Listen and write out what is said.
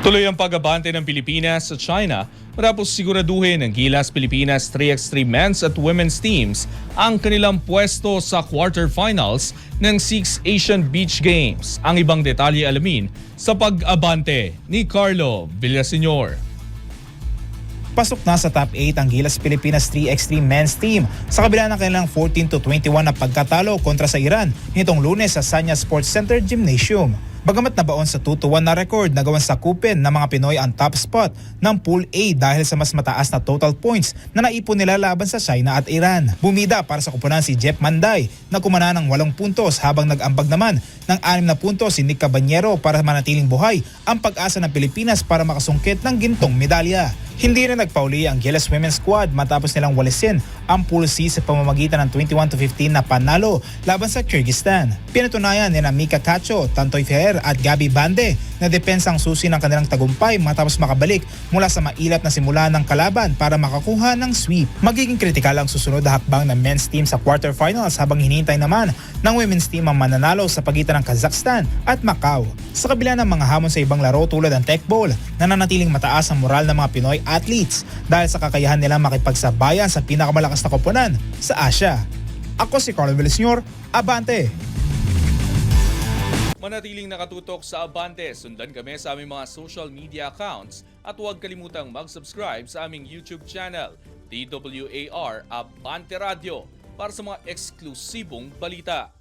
Tuloy ang pag-abante ng Pilipinas sa China matapos siguraduhin ng Gilas Pilipinas 3x3 men's at women's teams ang kanilang pwesto sa quarterfinals ng 6 Asian Beach Games. Ang ibang detalye alamin sa pag-abante ni Carlo Villaseñor. Pasok na sa top 8 ang Gilas Pilipinas 3x3 men's team sa kabila ng kanilang 14-21 na pagkatalo kontra sa Iran nitong Lunes sa Sanya Sports Center Gymnasium. Bagamat nabaon sa 2-1 na record na gawan sa kupin ng mga Pinoy ang top spot ng Pool A dahil sa mas mataas na total points na naipon nila laban sa China at Iran. Bumida para sa kupunan si Jeff Manday na kumana ng 8 puntos habang nag-ambag naman ng 6 na puntos si Nick Cabanyero para manatiling buhay ang pag-asa ng Pilipinas para makasungkit ng gintong medalya. Hindi na nagpauli ang Gilas Women's Squad matapos nilang walisin ang Pool C sa pamamagitan ng 21-15 na panalo laban sa Kyrgyzstan. Pinatunayan ni Mika Cacho, Tantoy Ferrer at Gabi Bande na depensang susi ng kanilang tagumpay matapos makabalik mula sa mailap na simula ng kalaban para makakuha ng sweep. Magiging kritikal ang susunod na hakbang ng men's team sa quarterfinals habang hinihintay naman ng women's team ang mananalo sa pagitan ng Kazakhstan at Macau. Sa kabila ng mga hamon sa ibang laro tulad ng Tech Bowl, nananatiling mataas ang moral ng mga Pinoy athletes dahil sa kakayahan nilang makipagsabayan sa pinakamalakas na koponan sa Asia. Ako si Carlo Villaseñor, Abante! Manatiling nakatutok sa Abante, sundan kami sa aming mga social media accounts at huwag kalimutang mag-subscribe sa aming YouTube channel, DWAR Abante Radio, para sa mga eksklusibong balita.